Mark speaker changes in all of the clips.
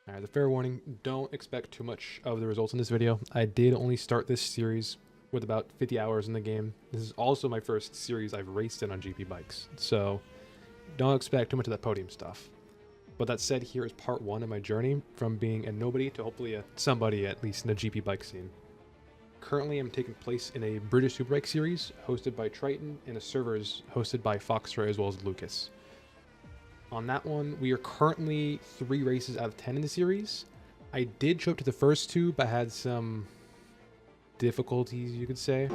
Speaker 1: Alright, the fair warning, don't expect too much of the results in this video. I did only start this series with about 50 hours in the game. This is also my first series I've raced in on GP bikes, so don't expect too much of that podium stuff. But that said, here is part 1 of my journey from being a nobody to hopefully a somebody, at least in the GP bike scene. Currently, I'm taking place in a British Superbike series hosted by Triton and a servers hosted by Foxtrot as well as Lucas. On that one, we are currently 3 races out of 10 in the series. I did show up to the first 2, but had some difficulties, you could say.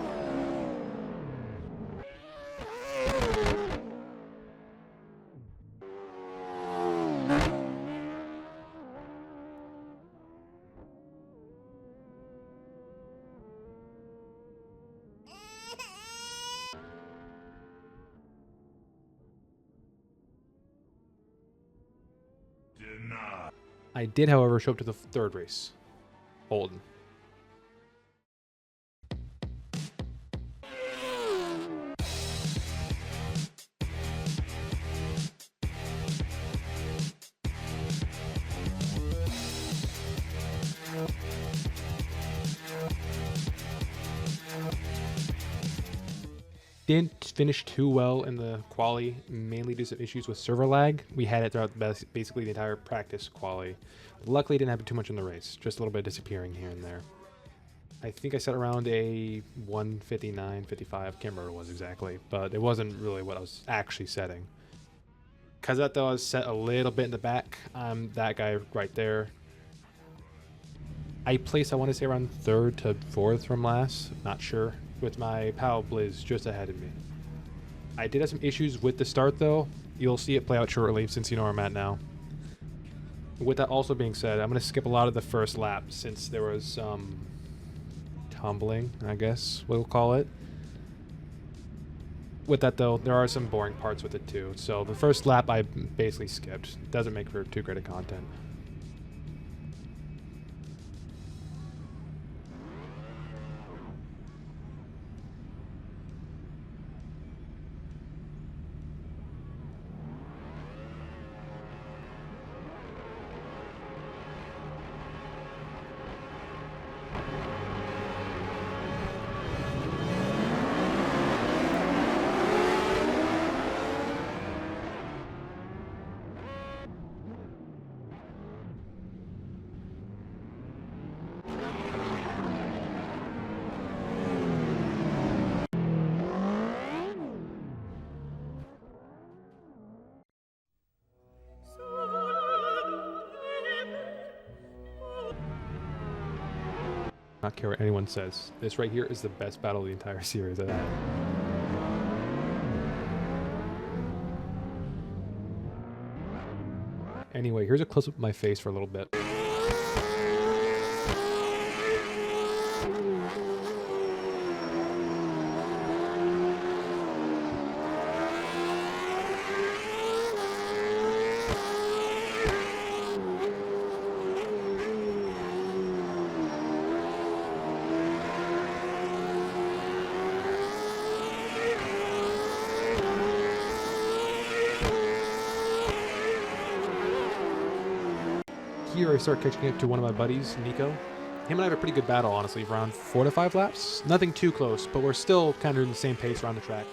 Speaker 1: I did, however, show up to the 3rd race. Holden. Didn't finish too well in the quali, mainly due to some issues with server lag. We had it throughout basically the entire practice quali. But luckily, it didn't happen too much in the race, just a little bit disappearing here and there. I think I set around a 159, 55, can't remember what it was exactly, but it wasn't really what I was actually setting. Because that though I was set a little bit in the back, I'm that guy right there. I placed, I want to say, around 3rd to 4th from last, not sure, with my pal Blizz just ahead of me. I did have some issues with the start though. You'll see it play out shortly since you know where I'm at now. With that also being said, I'm going to skip a lot of the first lap since there was some tumbling, I guess we'll call it. With that though, there are some boring parts with it too. So the first lap I basically skipped. It doesn't make for too great a content. Not care what anyone says. This right here is the best battle of the entire series I've had. Anyway, here's a close-up of my face for a little bit. Here I start catching up to one of my buddies, Nico. Him and I have a pretty good battle, honestly, around 4 to 5 laps. Nothing too close, but we're still kind of in the same pace around the track.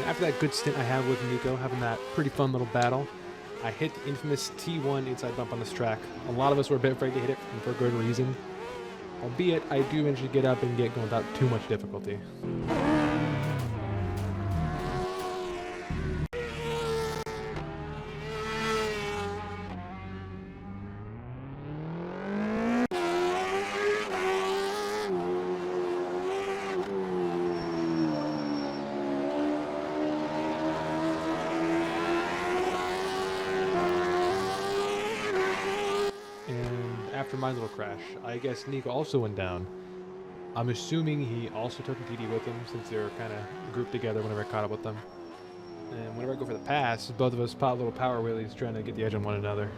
Speaker 1: after that good stint I had with Nico, having that pretty fun little battle, I hit the infamous T1 inside bump on this track. A lot of us were a bit afraid to hit it for good reason, albeit I do manage to get up and get going without too much difficulty. After my little crash, I guess Nico also went down. I'm assuming he also took a TD with him since they were kind of grouped together whenever I caught up with them. And whenever I go for the pass, both of us pop little power wheelies trying to get the edge on one another.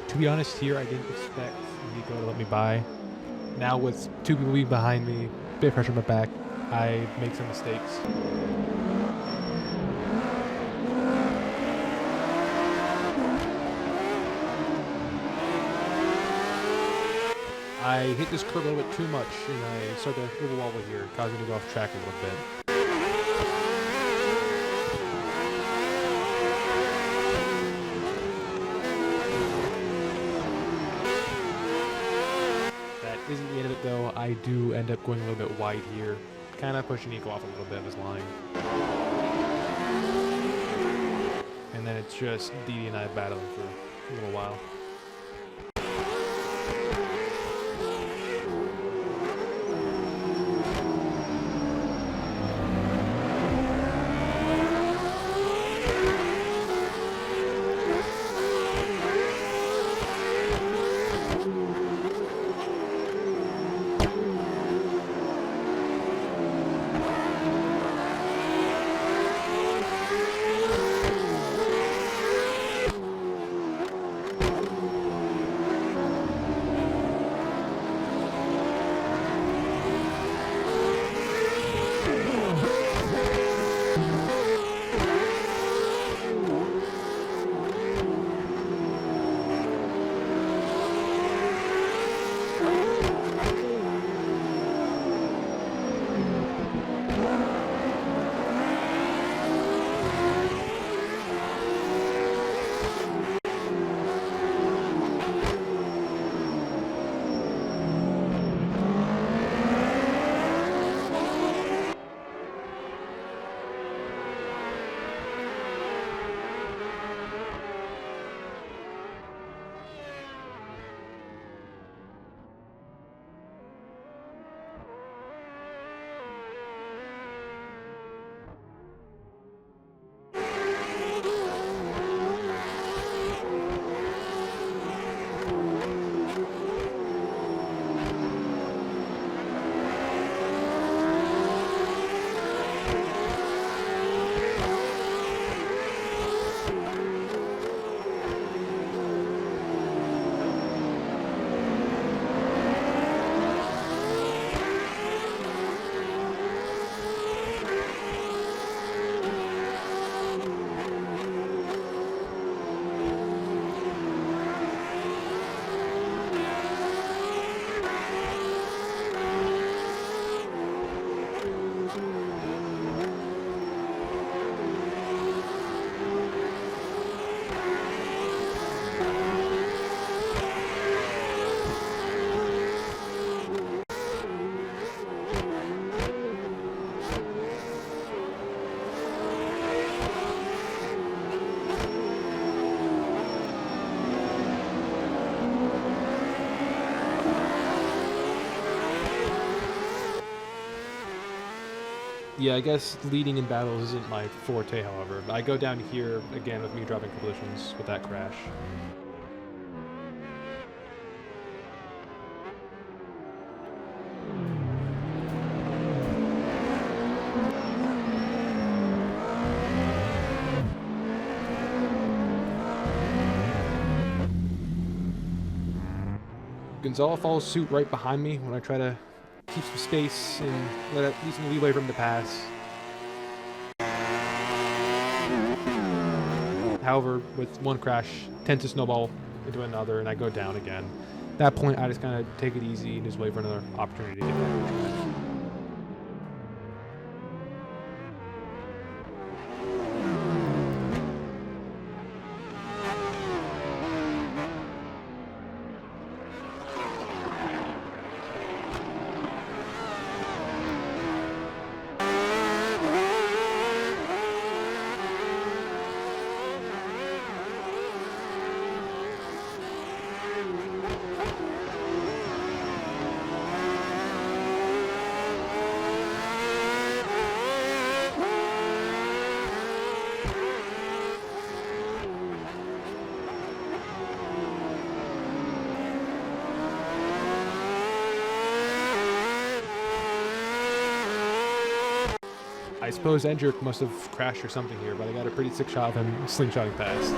Speaker 1: To be honest here, I didn't expect Nico to let me by. Now with two people being behind me, bit of pressure on my back, I make some mistakes. I hit this curve a little bit too much and I started to overwobble here, causing me to go off track a little bit. Isn't the end of it though. I do end up going a little bit wide here, kind of pushing Nico off a little bit of his line. And then it's just Didi and I battling for a little while. Yeah, I guess leading in battles isn't my forte, however. I go down here again with me dropping collisions with that crash. Gonzalo follows suit right behind me when I try to keep some space and let at least leeway for him to pass. However, with one crash, tend to snowball into another, and I go down again. At that point, I just kind of take it easy and just wait for another opportunity to get back. I suppose Endrick must have crashed or something here, but I got a pretty sick shot of him slingshotting past.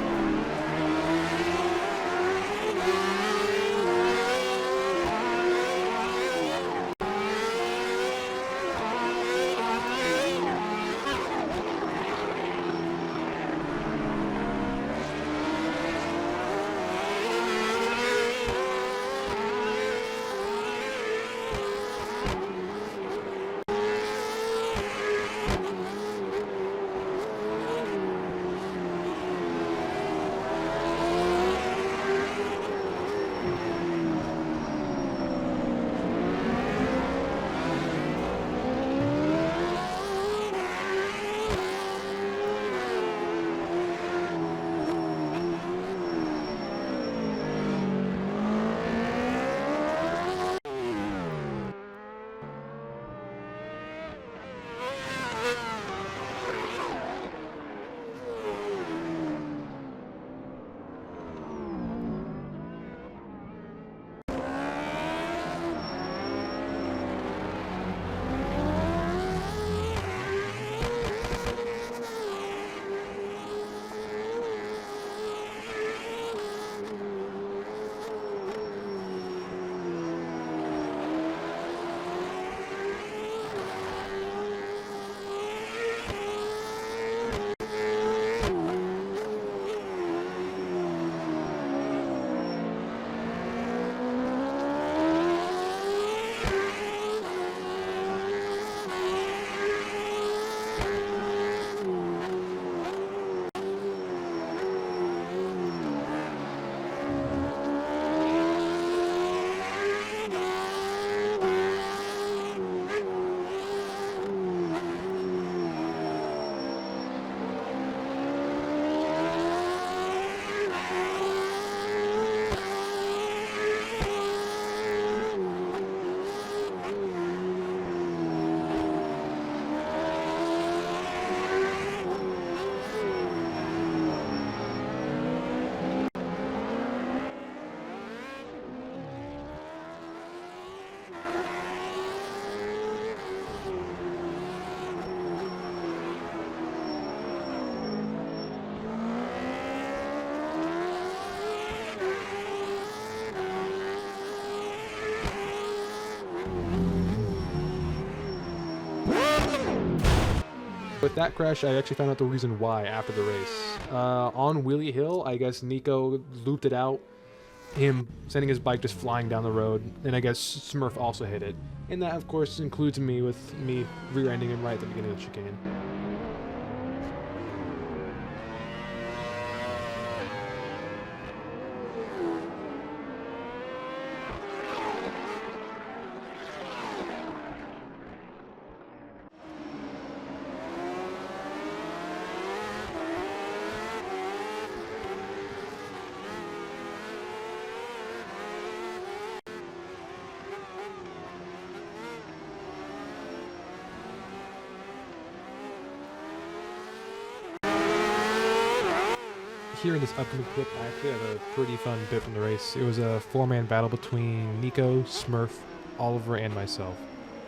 Speaker 1: With that crash, I actually found out the reason why after the race. On Wheelie Hill, I guess Nico looped it out, him sending his bike just flying down the road, and I guess Smurf also hit it. And that, of course, includes me with me rear-ending him right at the beginning of the chicane. Here in this upcoming clip, I actually have a pretty fun bit from the race. It was a four-man battle between Nico, Smurf, Oliver, and myself.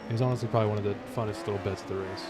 Speaker 1: It was honestly probably one of the funnest little bits of the race.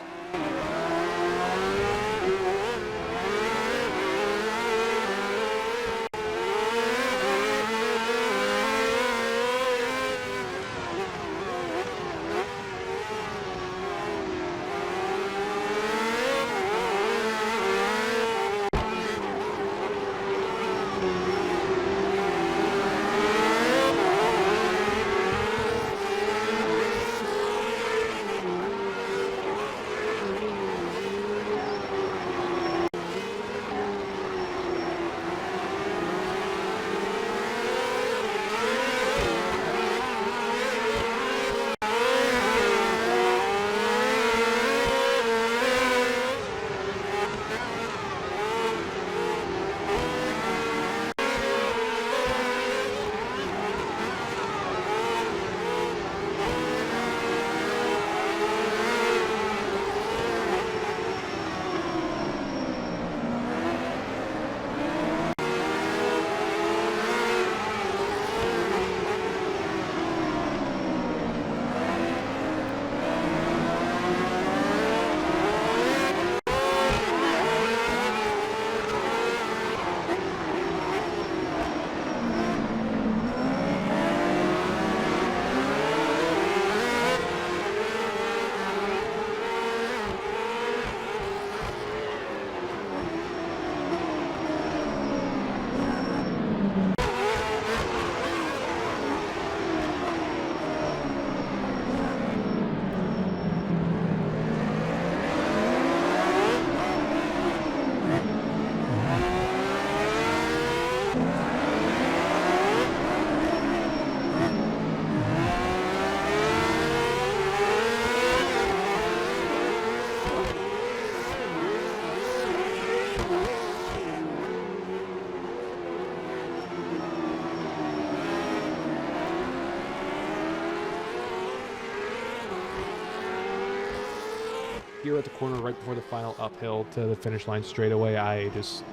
Speaker 1: Here at the corner, right before the final uphill to the finish line straightaway, I just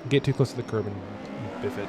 Speaker 1: get too close to the curb and biff it.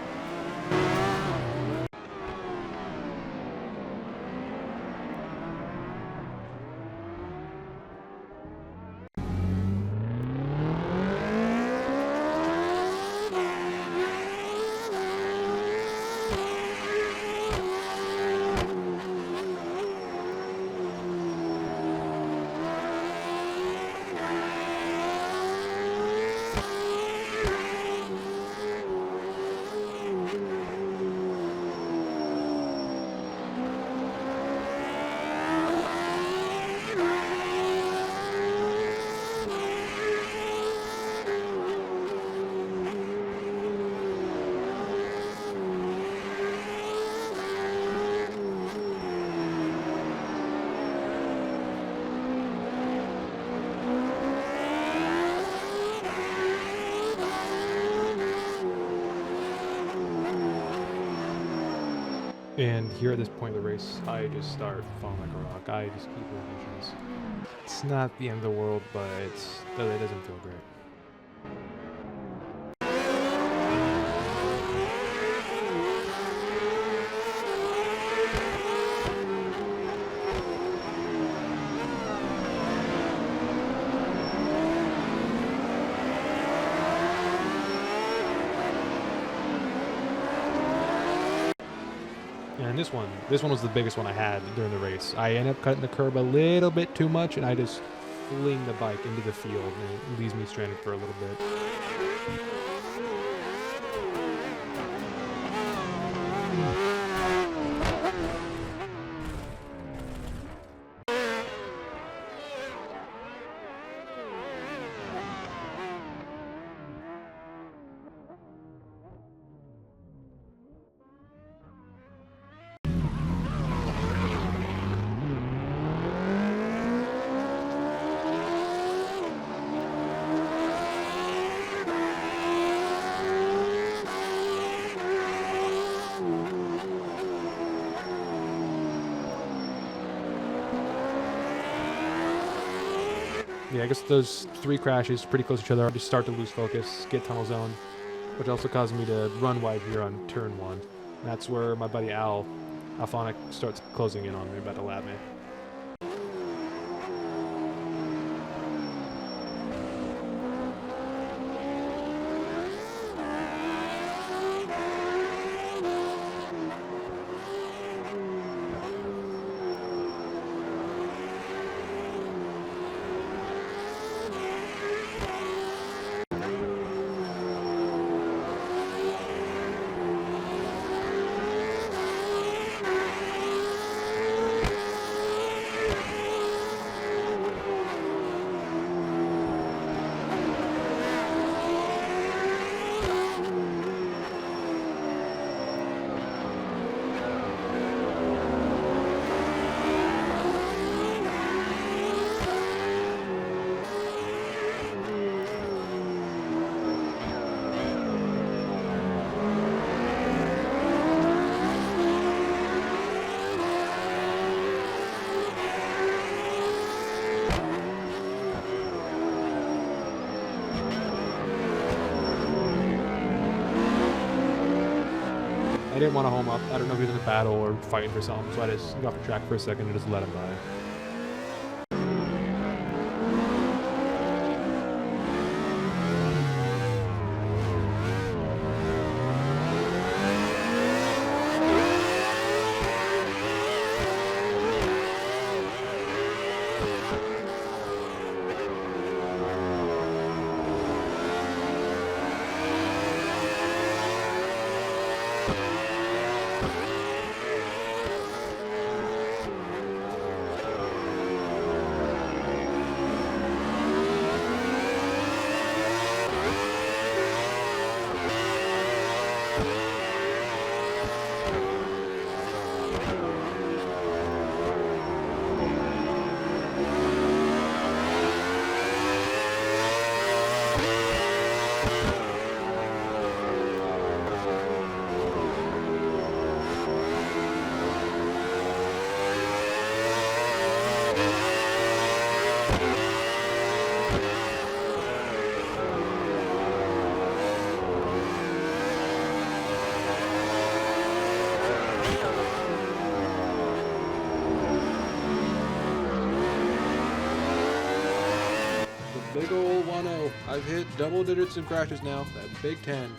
Speaker 1: And here at this point of the race, I just start falling like a rock. I just keep losing missions. It's not the end of the world, but it doesn't feel great. And this one was the biggest one I had during the race. I ended up cutting the curb a little bit too much, and I just fling the bike into the field, and it leaves me stranded for a little bit. Yeah, I guess those three crashes pretty close to each other. I just start to lose focus, get tunnel zone, which also caused me to run wide here on turn one. And that's where my buddy Alphonic starts closing in on me, about to lap me. I didn't want to home up. I don't know if he was in a battle or fighting for something, so I just got off the track for a second and just let him by. Big ol' 1-0. I've hit double digits in crashes now. That big 10.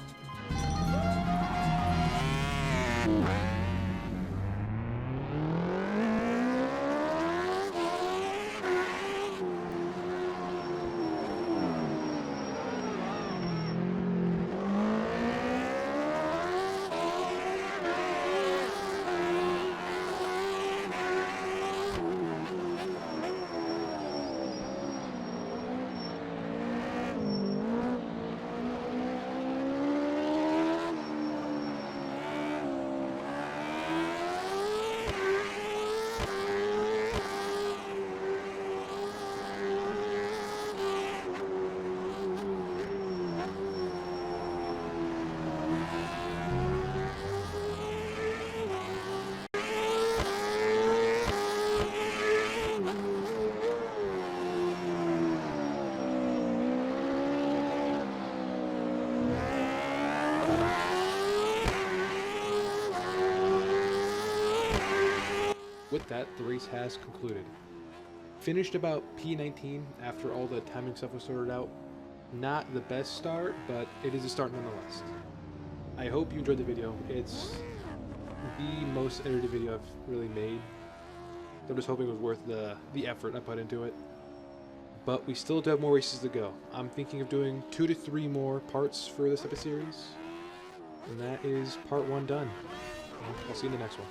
Speaker 1: With that, the race has concluded. Finished about P19 after all the timing stuff was sorted out. Not the best start, but it is a start nonetheless. I hope you enjoyed the video. It's the most edited video I've really made. I'm just hoping it was worth the effort I put into it. But we still do have more races to go. I'm thinking of doing 2 to 3 more parts for this type of series. And that is part 1 done. I'll see you in the next one.